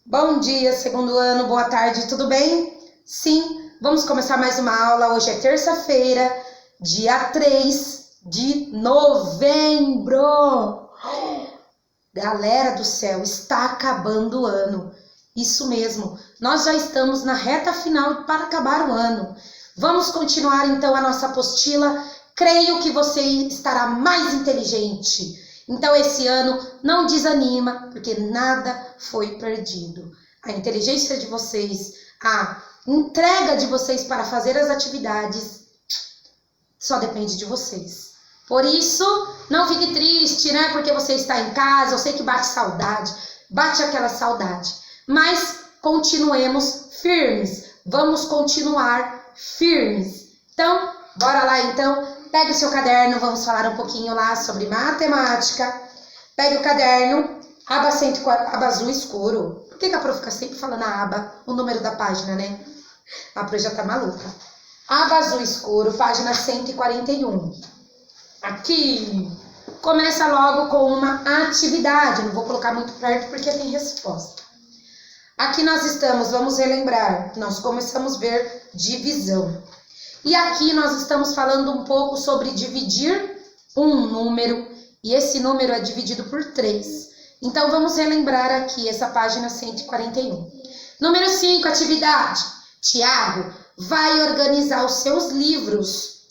Bom dia, segundo ano, boa tarde, tudo bem? Sim, vamos começar mais uma aula. Hoje é terça-feira, dia 3 de novembro. Galera do céu, está acabando o ano. Isso mesmo, nós já estamos na reta final para acabar o ano. Vamos continuar então a nossa apostila. Creio que você estará mais inteligente. Então esse ano não desanima, porque nada foi perdido. A inteligência de vocês, a entrega de vocês para fazer as atividades, só depende de vocês. Por isso, não fique triste, né? Porque você está em casa, eu sei que bate saudade, bate aquela saudade. Mas continuemos firmes, vamos continuar firmes. Então, bora lá então. Pega o seu caderno, vamos falar um pouquinho lá sobre matemática. Pega o caderno, aba azul escuro. Por que a prof fica sempre falando a aba, o número da página, né? A prof já tá maluca. Aba azul escuro, página 141. Aqui, começa logo com uma atividade. Não vou colocar muito perto porque tem resposta. Aqui nós estamos, vamos relembrar, nós começamos a ver divisão. E aqui nós estamos falando um pouco sobre dividir um número, e esse número é dividido por 3. Então, vamos relembrar aqui essa página 141. Número 5, atividade. Tiago vai organizar os seus livros.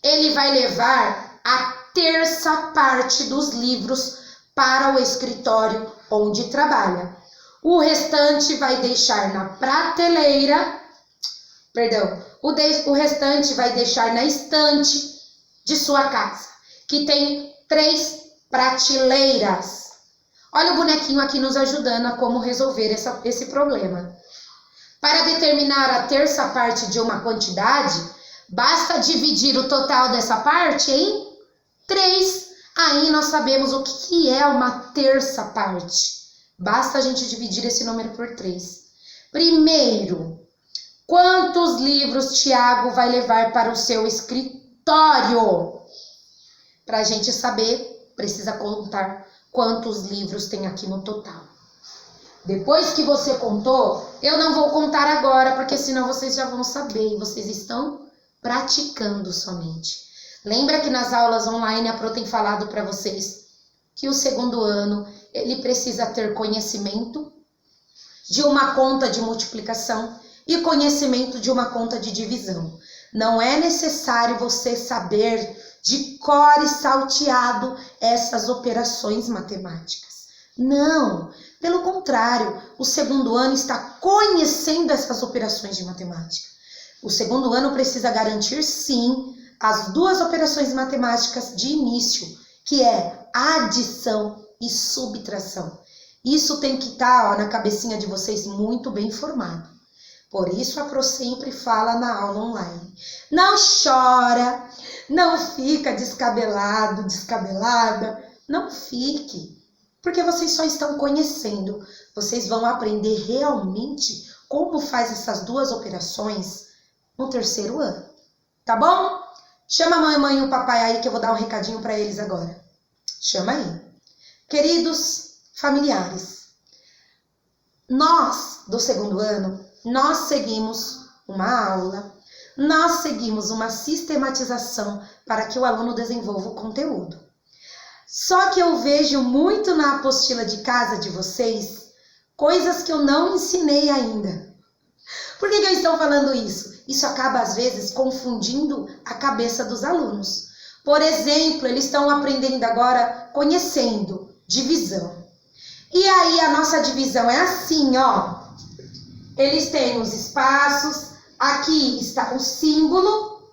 Ele vai levar a terça parte dos livros para o escritório onde trabalha. O restante vai deixar na prateleira, o restante vai deixar na estante de sua casa, que tem 3 prateleiras. Olha o bonequinho aqui nos ajudando a como resolver esse problema. Para determinar a terça parte de uma quantidade, basta dividir o total dessa parte em 3. Aí nós sabemos o que é uma terça parte. Basta a gente dividir esse número por 3. Primeiro, quantos livros Tiago vai levar para o seu escritório? Para a gente saber, precisa contar quantos livros tem aqui no total. Depois que você contou, eu não vou contar agora, porque senão vocês já vão saber. E vocês estão praticando somente. Lembra que nas aulas online a Pro tem falado para vocês que o segundo ano ele precisa ter conhecimento de uma conta de multiplicação e conhecimento de uma conta de divisão. Não é necessário você saber de cor e salteado essas operações matemáticas. Não, pelo contrário, o segundo ano está conhecendo essas operações de matemática. O segundo ano precisa garantir, sim, as 2 operações matemáticas de início, que é adição e subtração. Isso tem que estar na cabecinha de vocês muito bem formado. Por isso a Pro sempre fala na aula online. Não chora, não fica descabelado, descabelada, não fique. Porque vocês só estão conhecendo. Vocês vão aprender realmente como faz essas 2 operações no terceiro ano. Tá bom? Chama a mamãe e o papai aí que eu vou dar um recadinho para eles agora. Chama aí. Queridos familiares, nós do segundo ano, nós seguimos uma aula, nós seguimos uma sistematização para que o aluno desenvolva o conteúdo. Só que eu vejo muito na apostila de casa de vocês, coisas que eu não ensinei ainda. Por que eu estou falando isso? Isso acaba às vezes confundindo a cabeça dos alunos. Por exemplo, eles estão aprendendo agora, conhecendo divisão. E aí a nossa divisão é assim, ó. Eles têm os espaços, aqui está um símbolo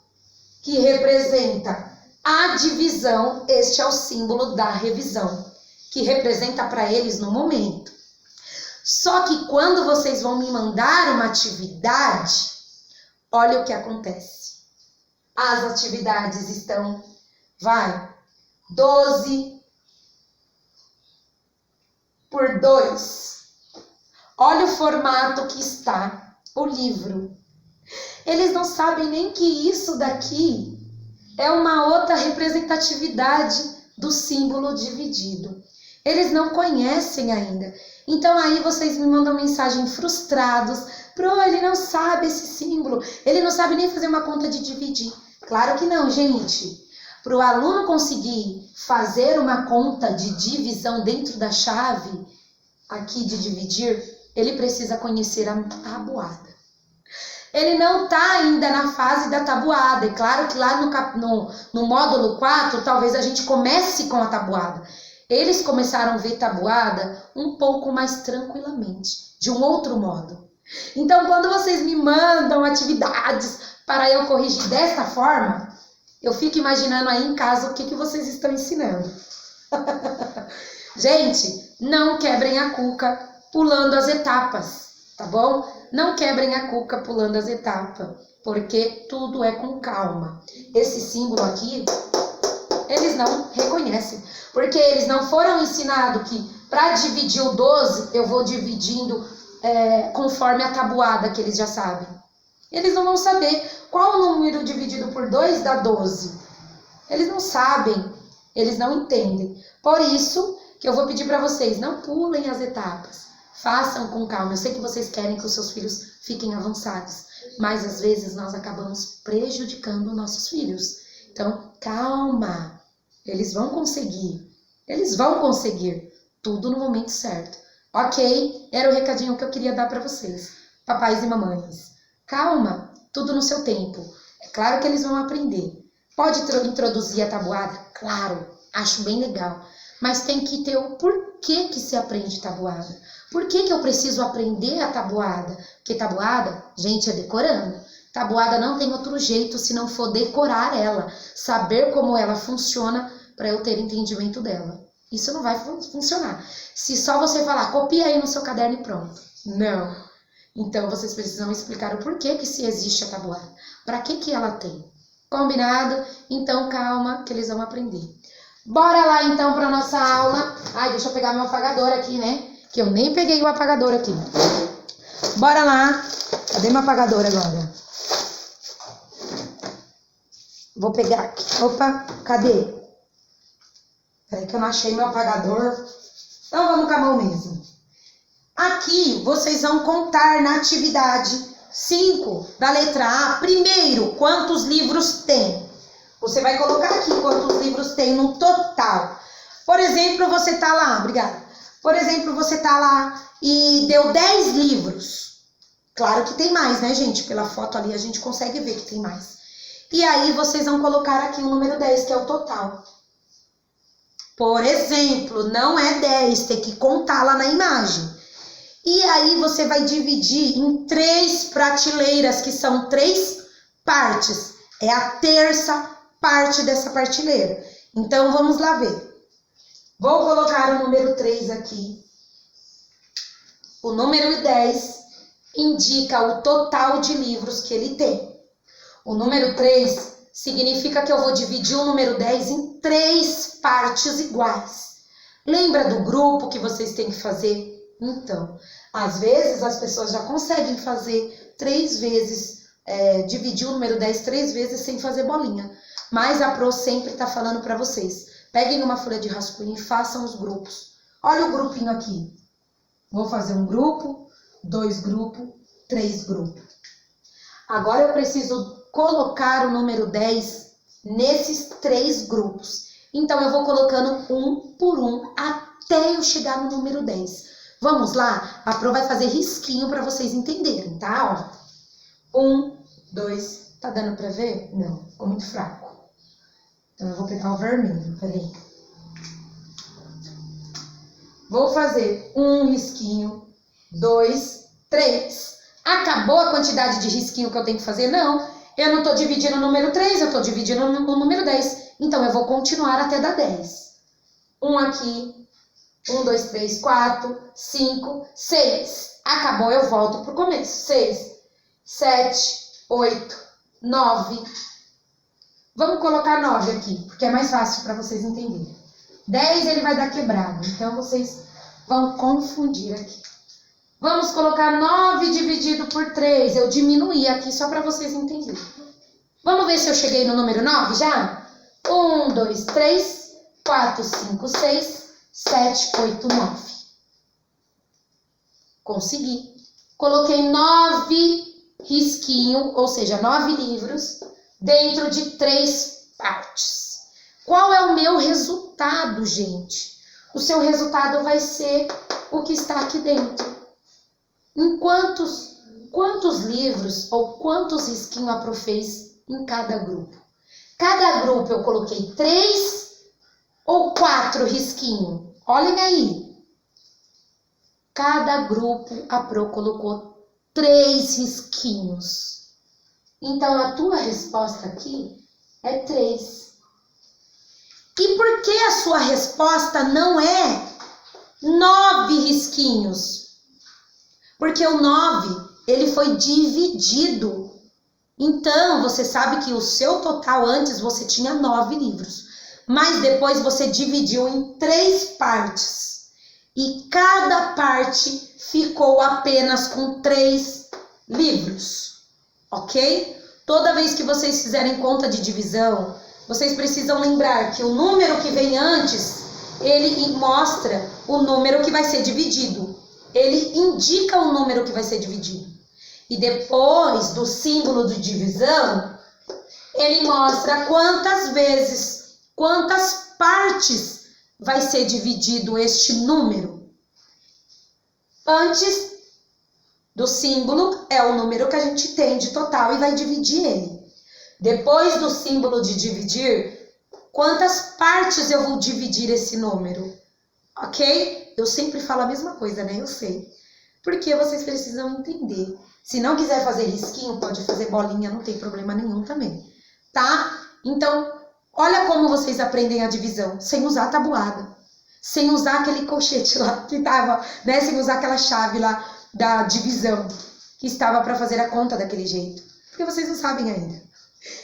que representa a divisão, este é o símbolo da revisão, que representa para eles no momento. Só que quando vocês vão me mandar uma atividade, olha o que acontece. As atividades estão, 12 por 2. Olha o formato que está o livro. Eles não sabem nem que isso daqui é uma outra representatividade do símbolo dividido. Eles não conhecem ainda. Então aí vocês me mandam mensagem frustrados. Pro, ele não sabe esse símbolo. Ele não sabe nem fazer uma conta de dividir. Claro que não, gente. Para o aluno conseguir fazer uma conta de divisão dentro da chave aqui de dividir, ele precisa conhecer a tabuada. Ele não está ainda na fase da tabuada. É claro que lá no módulo 4, talvez a gente comece com a tabuada. Eles começaram a ver tabuada um pouco mais tranquilamente, de um outro modo. Então, quando vocês me mandam atividades para eu corrigir desta forma, eu fico imaginando aí em casa o que vocês estão ensinando. Gente, não quebrem a cuca pulando as etapas, tá bom? Não quebrem a cuca pulando as etapas, porque tudo é com calma. Esse símbolo aqui, eles não reconhecem, porque eles não foram ensinados que para dividir o 12, eu vou dividindo conforme a tabuada que eles já sabem. Eles não vão saber qual o número dividido por 2 dá 12. Eles não sabem, eles não entendem. Por isso que eu vou pedir para vocês, não pulem as etapas. Façam com calma. Eu sei que vocês querem que os seus filhos fiquem avançados, mas às vezes nós acabamos prejudicando nossos filhos. Então, calma. Eles vão conseguir. Eles vão conseguir. Tudo no momento certo. Ok? Era o recadinho que eu queria dar para vocês, papais e mamães. Calma, tudo no seu tempo. É claro que eles vão aprender. Pode introduzir a tabuada? Claro, acho bem legal. Mas tem que ter o porquê que se aprende tabuada. Por que eu preciso aprender a tabuada? Porque tabuada, gente, é decorando. Tabuada não tem outro jeito se não for decorar ela. Saber como ela funciona para eu ter entendimento dela. Isso não vai funcionar. Se só você falar, copia aí no seu caderno e pronto. Não. Então, vocês precisam explicar o porquê que se existe a tabuada. Para que ela tem? Combinado? Então, calma, que eles vão aprender. Bora lá, então, para nossa aula. Ai, deixa eu pegar meu apagador aqui, né? Que eu nem peguei o apagador aqui. Bora lá. Cadê meu apagador agora? Vou pegar aqui. Opa, cadê? Peraí que eu não achei meu apagador. Então, vamos com a mão mesmo. Aqui, vocês vão contar na atividade 5 da letra A. Primeiro, quantos livros tem? Você vai colocar aqui quantos livros tem no total. Por exemplo, você tá lá, obrigada. Por exemplo, você tá lá e deu 10 livros. Claro que tem mais, né, gente? Pela foto ali a gente consegue ver que tem mais. E aí, vocês vão colocar aqui o número 10, que é o total. Por exemplo, não é 10, tem que contar lá na imagem. E aí você vai dividir em 3 prateleiras, que são 3 partes. É a terça parte dessa prateleira. Então, vamos lá ver. Vou colocar o número 3 aqui. O número 10 indica o total de livros que ele tem. O número 3 significa que eu vou dividir o número 10 em 3 partes iguais. Lembra do grupo que vocês têm que fazer? Então, às vezes as pessoas já conseguem fazer 3 vezes, dividir o número 10 3 vezes sem fazer bolinha. Mas a Pro sempre está falando para vocês. Peguem uma folha de rascunho e façam os grupos. Olha o grupinho aqui. Vou fazer um grupo, 2 grupos, 3 grupos. Agora eu preciso colocar o número 10 nesses 3 grupos. Então, eu vou colocando um por um até eu chegar no número 10. Vamos lá? A Pro vai fazer risquinho para vocês entenderem, tá? Ó. 1, 2, tá dando para ver? Não, ficou muito fraco. Então, eu vou pegar o vermelho, peraí. Vou fazer um risquinho, 2, 3. Acabou a quantidade de risquinho que eu tenho que fazer? Não. Eu não tô dividindo o número 3, eu tô dividindo o número 10. Então, eu vou continuar até dar 10. Um aqui. 1, 2, 3, 4, 5, 6. Acabou, eu volto pro começo. 6, 7, 8, 9. Vamos colocar 9 aqui, porque é mais fácil para vocês entenderem. 10 ele vai dar quebrado, então vocês vão confundir aqui. Vamos colocar 9 dividido por 3. Eu diminuí aqui só para vocês entenderem. Vamos ver se eu cheguei no número 9 já? 1, 2, 3, 4, 5, 6, 7, 8, 9. Consegui. Coloquei 9 risquinhos, ou seja, 9 livros, dentro de 3 partes. Qual é o meu resultado, gente? O seu resultado vai ser o que está aqui dentro. Em quantos livros ou quantos risquinhos a Pro fez em cada grupo? Cada grupo eu coloquei 3 ou 4 risquinhos? Olhem aí. Cada grupo a Pro colocou 3 risquinhos. Então, a tua resposta aqui é 3. E por que a sua resposta não é 9 risquinhos? Porque o 9, ele foi dividido. Então, você sabe que o seu total antes você tinha 9 livros. Mas depois você dividiu em 3 partes. E cada parte ficou apenas com 3 livros. Ok? Toda vez que vocês fizerem conta de divisão, vocês precisam lembrar que o número que vem antes, ele mostra o número que vai ser dividido. Ele indica o número que vai ser dividido. E depois do símbolo de divisão, ele mostra quantas vezes, quantas partes vai ser dividido este número. Antes do símbolo é o número que a gente tem de total e vai dividir ele. Depois do símbolo de dividir, quantas partes eu vou dividir esse número? Ok? Eu sempre falo a mesma coisa, né? Eu sei. Porque vocês precisam entender. Se não quiser fazer risquinho, pode fazer bolinha, não tem problema nenhum também. Tá? Então, olha como vocês aprendem a divisão. Sem usar tabuada. Sem usar aquele colchete lá que tava, né? Sem usar aquela chave lá da divisão que estava para fazer a conta daquele jeito. Porque vocês não sabem ainda.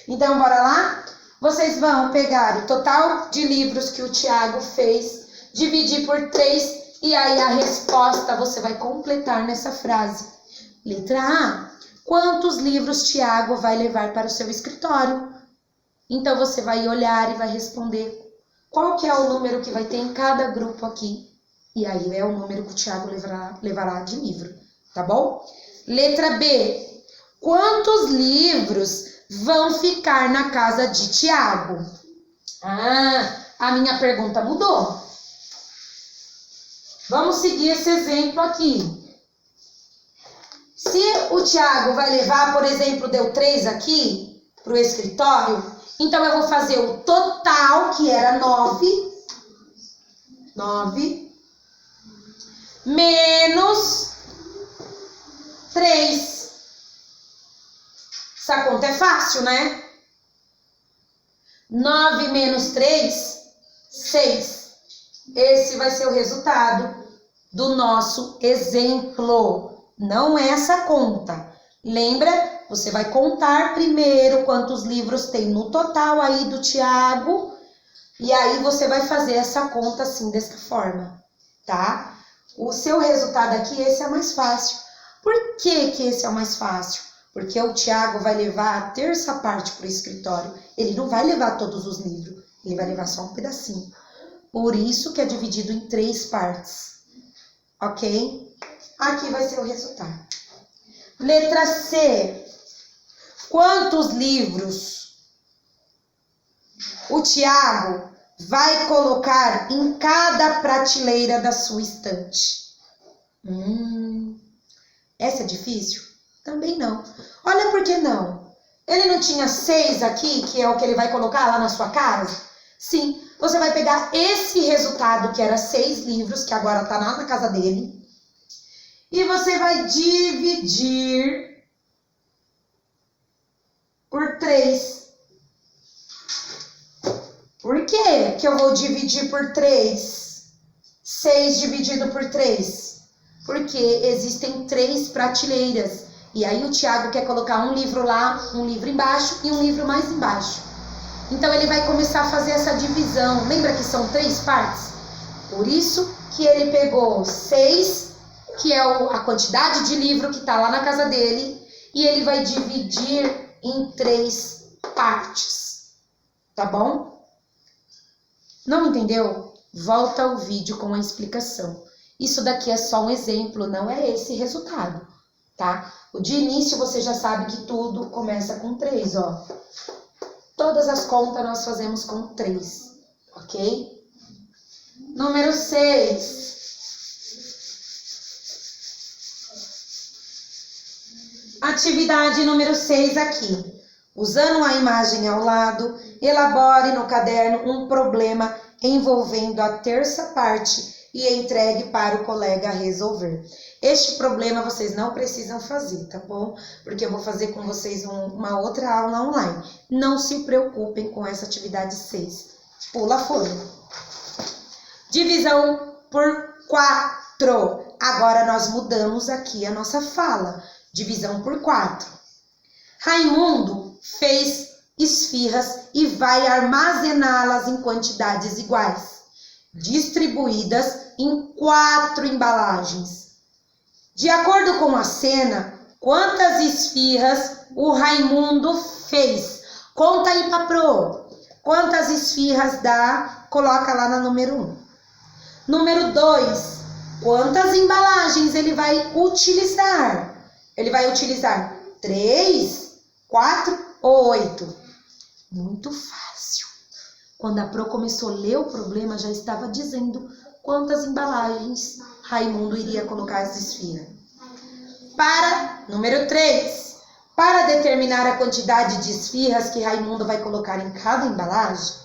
Então, bora lá? Vocês vão pegar o total de livros que o Thiago fez, dividir por 3 e aí a resposta você vai completar nessa frase. Letra A. Quantos livros Thiago vai levar para o seu escritório? Então, você vai olhar e vai responder qual que é o número que vai ter em cada grupo aqui. E aí é o número que o Thiago levará de livro, tá bom? Letra B. Quantos livros vão ficar na casa de Thiago? A minha pergunta mudou. Vamos seguir esse exemplo aqui. Se o Thiago vai levar, por exemplo, deu 3 aqui para o escritório, então eu vou fazer o total, que era 9, menos 3. Essa conta é fácil, né? 9 menos 3, 6. Esse vai ser o resultado do nosso exemplo. Não é essa conta. Lembra? Você vai contar primeiro quantos livros tem no total aí do Thiago. E aí você vai fazer essa conta assim, dessa forma, tá? O seu resultado aqui, esse é mais fácil. Por que que esse é o mais fácil? Porque o Thiago vai levar a terça parte para o escritório. Ele não vai levar todos os livros. Ele vai levar só um pedacinho. Por isso que é dividido em 3 partes. Ok? Aqui vai ser o resultado. Letra C. Quantos livros o Thiago vai colocar em cada prateleira da sua estante? Essa é difícil? Também não. Olha por que não. Ele não tinha 6 aqui, que é o que ele vai colocar lá na sua casa? Sim. Você vai pegar esse resultado, que era 6 livros, que agora tá lá na casa dele, e você vai dividir por 3. Por que que eu vou dividir por 3? 6 dividido por 3. Porque existem 3 prateleiras. E aí o Thiago quer colocar um livro lá, um livro embaixo e um livro mais embaixo. Então, ele vai começar a fazer essa divisão. Lembra que são 3 partes? Por isso que ele pegou 6, que é a quantidade de livro que está lá na casa dele, e ele vai dividir em 3 partes. Tá bom? Não entendeu? volta ao vídeo com a explicação. Isso daqui é só um exemplo, não é esse resultado, tá? O de início você já sabe que tudo começa com 3, ó. Todas as contas nós fazemos com 3, ok? Número 6. Atividade número 6 aqui. Usando a imagem ao lado, elabore no caderno um problema envolvendo a terça parte e entregue para o colega resolver. Este problema vocês não precisam fazer, tá bom? Porque eu vou fazer com vocês uma outra aula online. Não se preocupem com essa atividade 6. Pula a folha. Divisão por 4. Agora nós mudamos aqui a nossa fala. Divisão por 4. Raimundo fez esfirras e vai armazená-las em quantidades iguais, distribuídas em 4 embalagens. De acordo com a cena, quantas esfirras o Raimundo fez? Conta aí, Paprô. Quantas esfirras dá? Coloca lá na número 1. Número 2. Quantas embalagens ele vai utilizar? Ele vai utilizar 3, 4 ou 8? Muito fácil. Quando a Pro começou a ler o problema, já estava dizendo quantas embalagens Raimundo iria colocar as esfirras. Número 3. Para determinar a quantidade de esfirras que Raimundo vai colocar em cada embalagem,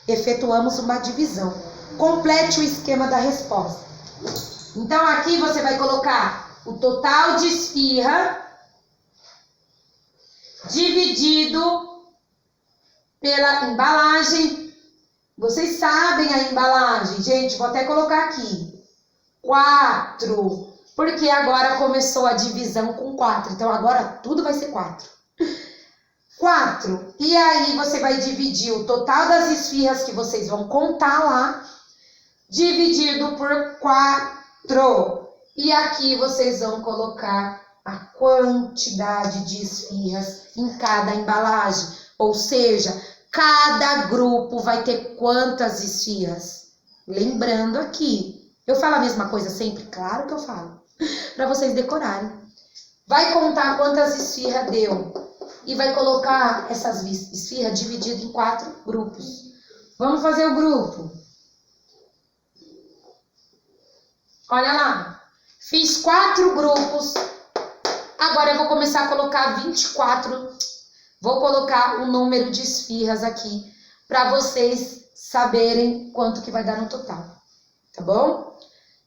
efetuamos uma divisão. Complete o esquema da resposta. Então, aqui você vai colocar o total de esfirra dividido pela embalagem. Vocês sabem a embalagem, gente, vou até colocar aqui. 4, porque agora começou a divisão com 4, então agora tudo vai ser 4. 4, e aí você vai dividir o total das esfirras que vocês vão contar lá, dividido por 4. E aqui vocês vão colocar a quantidade de esfirras em cada embalagem. Ou seja, cada grupo vai ter quantas esfirras? Lembrando aqui, eu falo a mesma coisa sempre? Claro que eu falo. Para vocês decorarem. Vai contar quantas esfirras deu. E vai colocar essas esfirras divididas em 4 grupos. Vamos fazer o grupo. Olha lá. Fiz 4 grupos. Agora eu vou começar a colocar 24. Vou colocar o número de esfirras aqui para vocês saberem quanto que vai dar no total. Tá bom?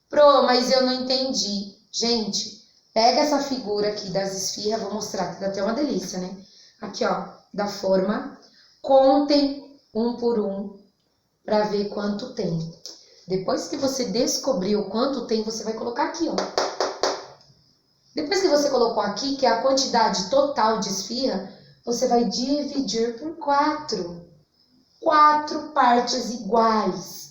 Pro, mas eu não entendi. Gente, pega essa figura aqui das esfirras, vou mostrar que dá até uma delícia, né? Aqui, ó, da forma. Contem um por um para ver quanto tem. Depois que você descobriu quanto tem, você vai colocar aqui, ó. Depois que você colocou aqui, que é a quantidade total de esfirra, você vai dividir por 4. 4 partes iguais.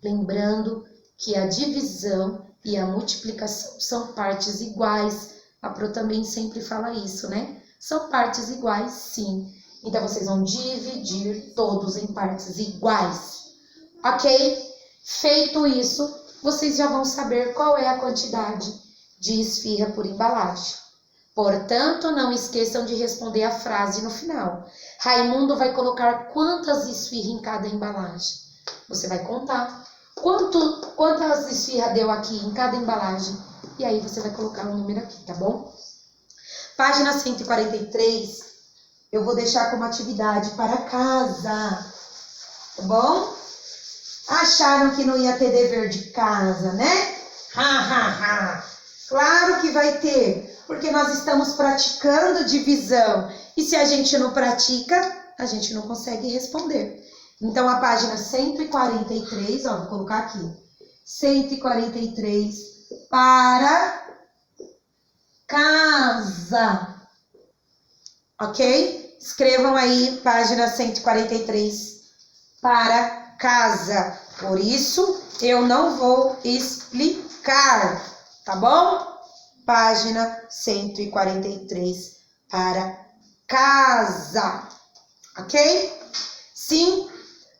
Lembrando que a divisão e a multiplicação são partes iguais. A Pro também sempre fala isso, né? São partes iguais, sim. Então, vocês vão dividir todos em partes iguais. Ok? Feito isso, vocês já vão saber qual é a quantidade de esfirra por embalagem. Portanto, não esqueçam de responder a frase no final. Raimundo vai colocar quantas esfirras em cada embalagem? Você vai contar. Quantas esfirras deu aqui em cada embalagem? E aí você vai colocar um número aqui, tá bom? Página 143, eu vou deixar como atividade para casa, tá bom? Acharam que não ia ter dever de casa, né? Claro que vai ter, porque nós estamos praticando divisão. E se a gente não pratica, a gente não consegue responder. Então, a página 143, ó, vou colocar aqui. 143 para casa. Ok? Escrevam aí, página 143 para casa. Por isso, eu não vou explicar, tá bom? Página 143 para casa. Ok? Sim.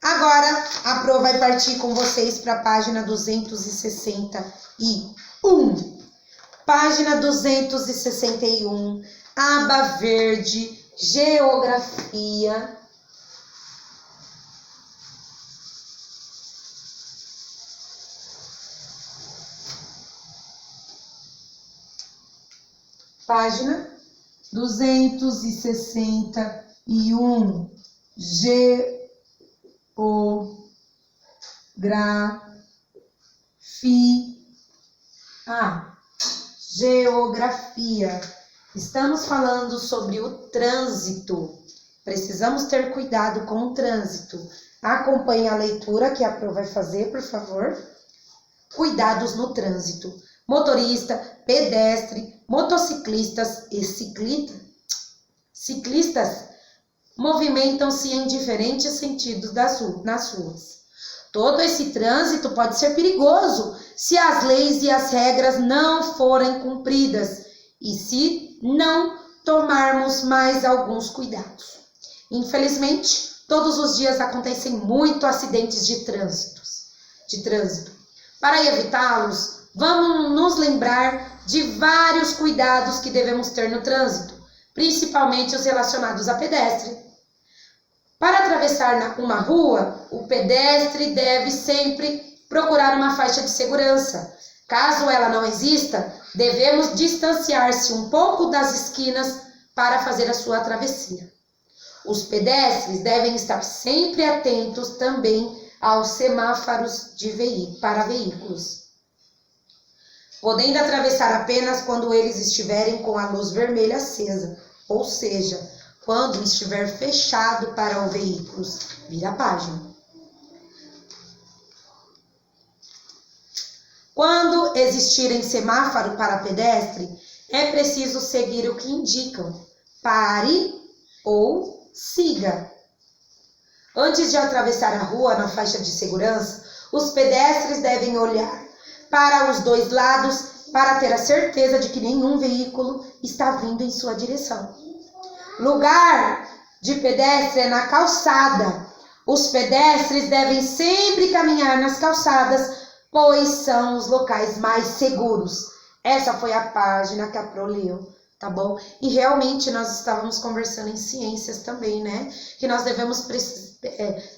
Agora, a Pro vai partir com vocês para a página 261. Página 261, aba verde, geografia. Página 261, geografia. Estamos falando sobre o trânsito. Precisamos ter cuidado com o trânsito. Acompanhe a leitura que a Pro vai fazer, por favor. Cuidados no trânsito. Motorista, pedestre, motociclistas e ciclistas movimentam-se em diferentes sentidos nas ruas. Todo esse trânsito pode ser perigoso se as leis e as regras não forem cumpridas e se não tomarmos mais alguns cuidados. Infelizmente, todos os dias acontecem muitos acidentes de trânsito. Para evitá-los, vamos nos lembrar de vários cuidados que devemos ter no trânsito, principalmente os relacionados a pedestre. Para atravessar uma rua, o pedestre deve sempre procurar uma faixa de segurança. Caso ela não exista, devemos distanciar-se um pouco das esquinas para fazer a sua travessia. Os pedestres devem estar sempre atentos também aos semáforos para veículos, podendo atravessar apenas quando eles estiverem com a luz vermelha acesa, ou seja, quando estiver fechado para o veículo. Vira a página. Quando existirem semáforo para pedestre, é preciso seguir o que indicam. Pare ou siga. Antes de atravessar a rua na faixa de segurança, os pedestres devem olhar para os dois lados para ter a certeza de que nenhum veículo está vindo em sua direção. Lugar de pedestre é na calçada. Os pedestres devem sempre caminhar nas calçadas, pois são os locais mais seguros. Essa foi a página que a Pro leu, tá bom? E realmente nós estávamos conversando em ciências também, né? Que nós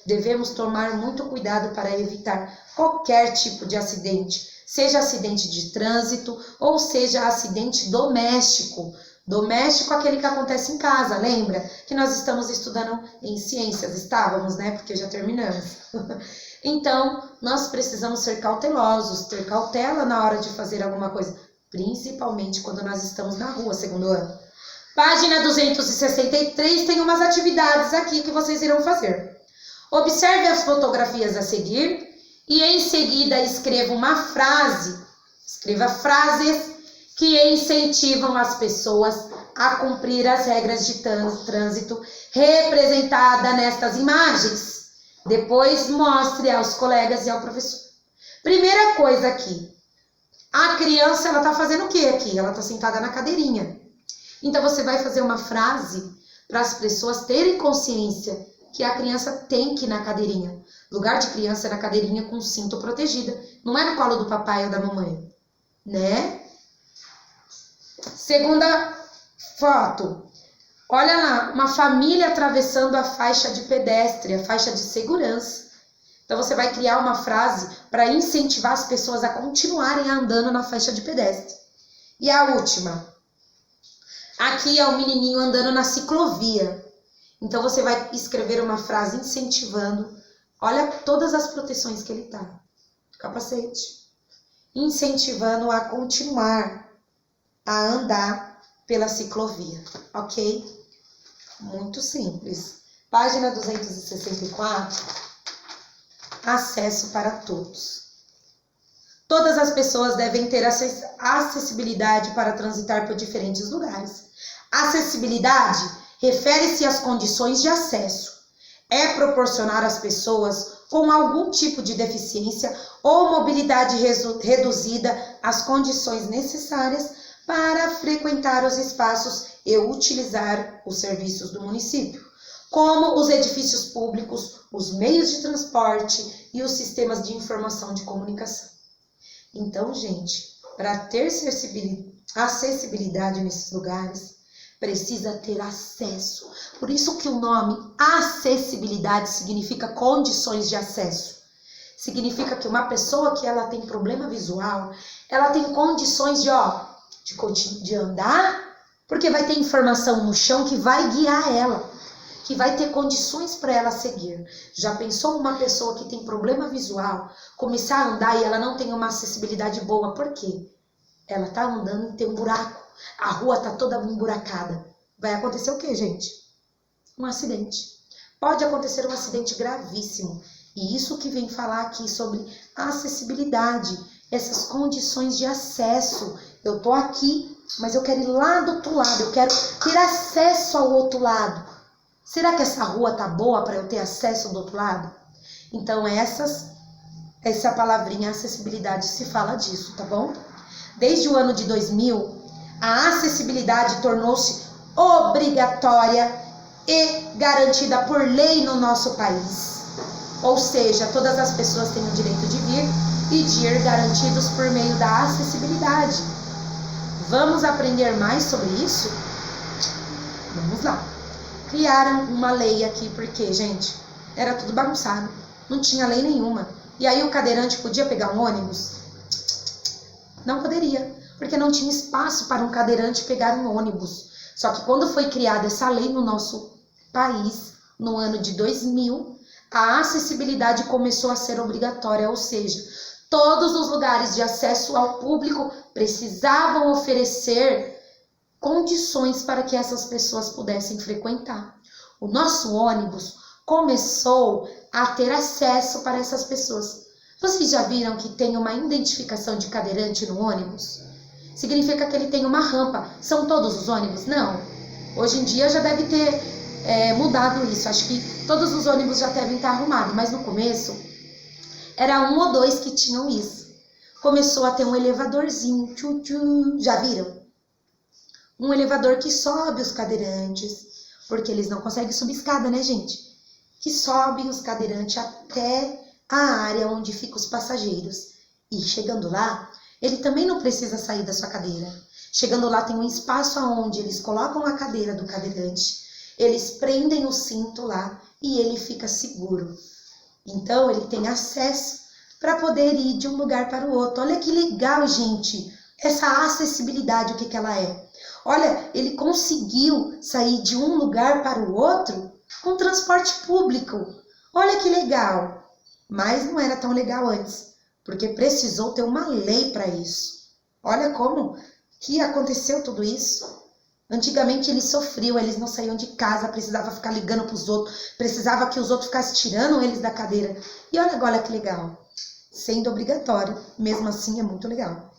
devemos tomar muito cuidado para evitar qualquer tipo de acidente, seja acidente de trânsito ou seja acidente doméstico. Doméstico, aquele que acontece em casa, lembra? Que nós estamos estudando em ciências, estávamos, né? Porque já terminamos. Então, nós precisamos ser cautelosos, ter cautela na hora de fazer alguma coisa, principalmente quando nós estamos na rua, segundo ano. Página 263 tem umas atividades aqui que vocês irão fazer. Observe as fotografias a seguir e em seguida escreva uma frase. Escreva frases que incentivam as pessoas a cumprir as regras de trânsito representadas nestas imagens. Depois mostre aos colegas e ao professor. Primeira coisa aqui. A criança, ela tá fazendo o que aqui? Ela tá sentada na cadeirinha. Então você vai fazer uma frase para as pessoas terem consciência que a criança tem que ir na cadeirinha. Lugar de criança é na cadeirinha com cinto protegida. Não é no colo do papai ou da mamãe, né? Segunda foto. Olha lá, uma família atravessando a faixa de pedestre, a faixa de segurança. Então você vai criar uma frase para incentivar as pessoas a continuarem andando na faixa de pedestre. E a última. Aqui é o menininho andando na ciclovia. Então você vai escrever uma frase incentivando. Olha todas as proteções que ele tá. Capacete. Incentivando a continuar a andar pela ciclovia, ok? Muito simples. Página 264. Acesso para todos. Todas as pessoas devem ter acessibilidade para transitar por diferentes lugares. Acessibilidade refere-se às condições de acesso. É proporcionar às pessoas com algum tipo de deficiência ou mobilidade reduzida as condições necessárias para frequentar os espaços e utilizar os serviços do município, como os edifícios públicos, os meios de transporte e os sistemas de informação de comunicação. Então, gente, para ter acessibilidade nesses lugares, precisa ter acesso. Por isso que o nome acessibilidade significa condições de acesso. Significa que uma pessoa que ela tem problema visual, ela tem condições de andar, porque vai ter informação no chão que vai guiar ela, que vai ter condições para ela seguir. Já pensou uma pessoa que tem problema visual começar a andar e ela não tem uma acessibilidade boa? Por quê? Ela tá andando e tem um buraco, a rua tá toda emburacada. Vai acontecer o quê, gente? Um acidente. Pode acontecer um acidente gravíssimo. E isso que vem falar aqui sobre acessibilidade, essas condições de acesso. Eu tô aqui, mas eu quero ir lá do outro lado, eu quero ter acesso ao outro lado. Será que essa rua tá boa para eu ter acesso do outro lado? Então essa palavrinha acessibilidade se fala disso, tá bom? Desde o ano de 2000, a acessibilidade tornou-se obrigatória e garantida por lei no nosso país. Ou seja, todas as pessoas têm o direito de vir e de ir garantidos por meio da acessibilidade. Vamos aprender mais sobre isso? Vamos lá. Criaram uma lei aqui porque, gente, era tudo bagunçado. Não tinha lei nenhuma. E aí o cadeirante podia pegar um ônibus? Não poderia, porque não tinha espaço para um cadeirante pegar um ônibus. Só que quando foi criada essa lei no nosso país, no ano de 2000, a acessibilidade começou a ser obrigatória, ou seja, todos os lugares de acesso ao público precisavam oferecer condições para que essas pessoas pudessem frequentar. O nosso ônibus começou a ter acesso para essas pessoas. Vocês já viram que tem uma identificação de cadeirante no ônibus? Significa que ele tem uma rampa. São todos os ônibus? Não. Hoje em dia já deve ter mudado isso. Acho que todos os ônibus já devem estar arrumados. Mas no começo, era 1 ou 2 que tinham isso. Começou a ter um elevadorzinho. Já viram? Um elevador que sobe os cadeirantes. Porque eles não conseguem subir escada, né, gente? Que sobe os cadeirantes até a área onde ficam os passageiros. E chegando lá, ele também não precisa sair da sua cadeira. Chegando lá tem um espaço onde eles colocam a cadeira do cadeirante, eles prendem o cinto lá e ele fica seguro. Então ele tem acesso para poder ir de um lugar para o outro. Olha que legal, gente, essa acessibilidade, o que ela é. Olha, ele conseguiu sair de um lugar para o outro com transporte público. Olha que legal. Mas não era tão legal antes, porque precisou ter uma lei para isso. Olha como que aconteceu tudo isso. Antigamente eles sofriam, eles não saíam de casa, precisava ficar ligando para os outros, precisava que os outros ficassem tirando eles da cadeira. E olha agora que legal, sendo obrigatório, mesmo assim é muito legal.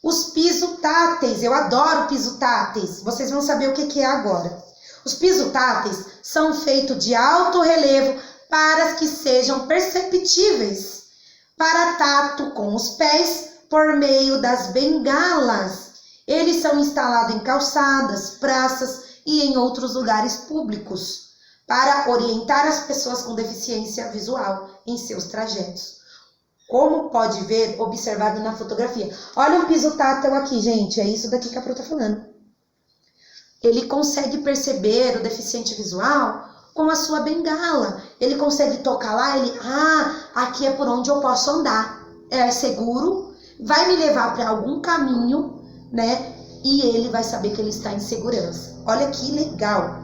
Os pisos táteis, eu adoro piso táteis, vocês vão saber o que é agora. Os pisos táteis são feitos de alto relevo para que sejam perceptíveis para tato com os pés por meio das bengalas. Eles são instalados em calçadas, praças e em outros lugares públicos para orientar as pessoas com deficiência visual em seus trajetos. Como pode ver, observado na fotografia. Olha o piso tátil aqui, gente. É isso daqui que a Pro tá falando. Ele consegue perceber o deficiente visual com a sua bengala. Ele consegue tocar lá, aqui é por onde eu posso andar. É seguro, vai me levar para algum caminho, né? E ele vai saber que ele está em segurança. Olha que legal.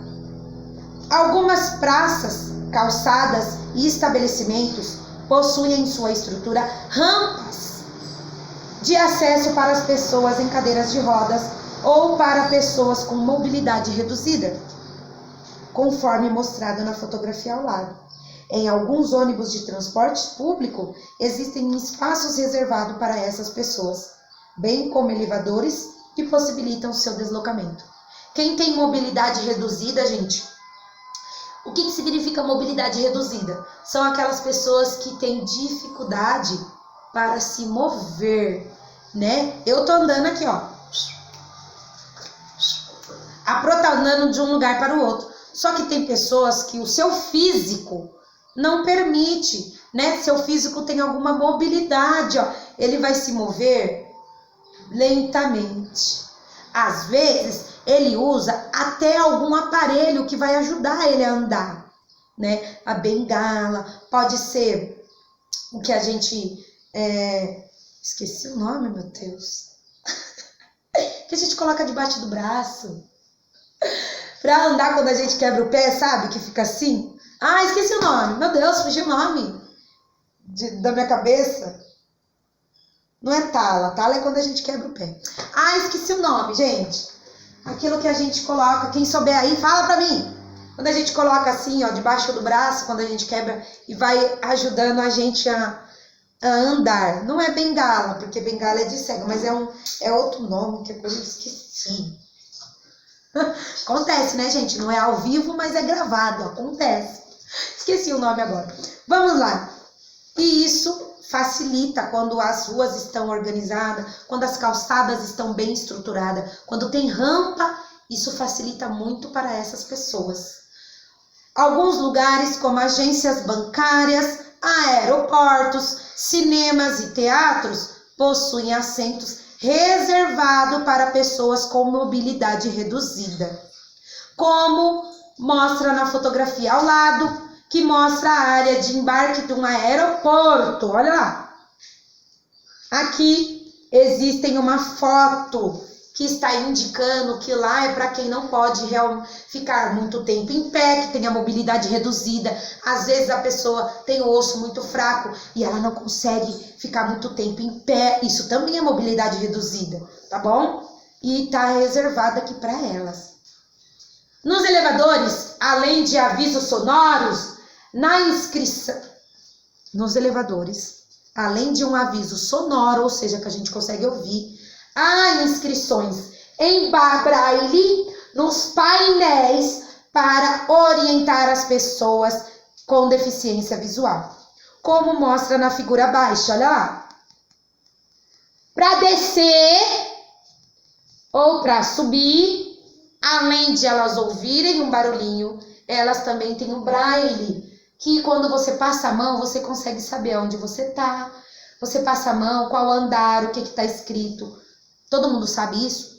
Algumas praças, calçadas e estabelecimentos possuem em sua estrutura rampas de acesso para as pessoas em cadeiras de rodas ou para pessoas com mobilidade reduzida, conforme mostrado na fotografia ao lado. Em alguns ônibus de transporte público, existem espaços reservados para essas pessoas, bem como elevadores que possibilitam seu deslocamento. Quem tem mobilidade reduzida, gente, o que significa mobilidade reduzida? São aquelas pessoas que têm dificuldade para se mover, né? Eu tô andando aqui, ó. A Pro tá andando de um lugar para o outro. Só que tem pessoas que o seu físico não permite, né? Seu físico tem alguma mobilidade, ó. Ele vai se mover lentamente. Às vezes, ele usa até algum aparelho que vai ajudar ele a andar, né? A bengala, pode ser o que a gente... esqueci o nome, meu Deus. Que a gente coloca debaixo do braço. Pra andar quando a gente quebra o pé, sabe? Que fica assim. Ah, esqueci o nome. Meu Deus, fugiu o nome da minha cabeça. Não é tala. Tala é quando a gente quebra o pé. Ah, esqueci o nome, gente. Aquilo que a gente coloca. Quem souber aí, fala pra mim. Quando a gente coloca assim, ó, debaixo do braço, quando a gente quebra e vai ajudando a gente a andar. Não é bengala, porque bengala é de cego, mas é outro nome que eu esqueci. Acontece, né, gente? Não é ao vivo, mas é gravado. Acontece. Esqueci o nome agora. Vamos lá. E isso facilita quando as ruas estão organizadas, quando as calçadas estão bem estruturadas, quando tem rampa, isso facilita muito para essas pessoas. Alguns lugares, como agências bancárias, aeroportos, cinemas e teatros, possuem assentos reservados para pessoas com mobilidade reduzida. Como mostra na fotografia ao lado, que mostra a área de embarque de um aeroporto. Olha lá. Aqui existe uma foto que está indicando que lá é para quem não pode ficar muito tempo em pé, que tem a mobilidade reduzida. Às vezes a pessoa tem o osso muito fraco e ela não consegue ficar muito tempo em pé. Isso também é mobilidade reduzida, tá bom? E está reservado aqui para elas. Nos elevadores, além de avisos sonoros, na inscrição, nos elevadores, além de um aviso sonoro, ou seja, que a gente consegue ouvir, há inscrições em braille nos painéis para orientar as pessoas com deficiência visual, como mostra na figura abaixo, olha lá. Para descer ou para subir, além de elas ouvirem um barulhinho, elas também têm o braille, que quando você passa a mão, você consegue saber onde você tá. Você passa a mão, qual andar, o que está escrito. Todo mundo sabe isso?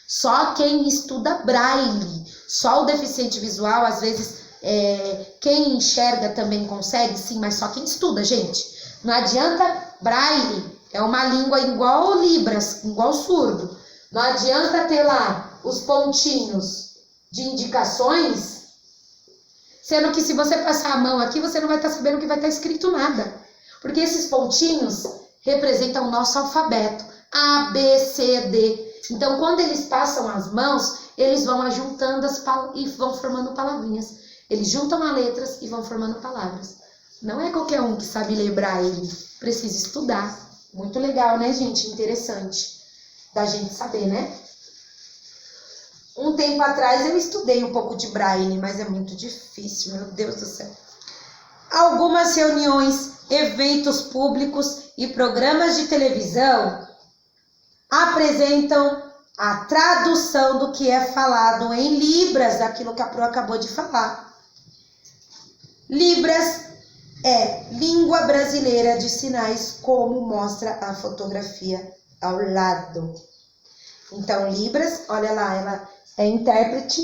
Só quem estuda braille. Só o deficiente visual, às vezes, quem enxerga também consegue, sim, mas só quem estuda, gente. Não adianta braille, é uma língua igual Libras, igual surdo. Não adianta ter lá os pontinhos de indicações, sendo que se você passar a mão aqui, você não vai estar sabendo que vai estar escrito nada. Porque esses pontinhos representam o nosso alfabeto. A, B, C, D. Então, quando eles passam as mãos, eles vão ajuntando e vão formando palavrinhas. Eles juntam as letras e vão formando palavras. Não é qualquer um que sabe ler braille. Precisa estudar. Muito legal, né, gente? Interessante da gente saber, né? Um tempo atrás eu estudei um pouco de braille, mas é muito difícil, meu Deus do céu. Algumas reuniões, eventos públicos e programas de televisão apresentam a tradução do que é falado em Libras, daquilo que a Pro acabou de falar. Libras é língua brasileira de sinais, como mostra a fotografia ao lado. Então, Libras, olha lá, ela é intérprete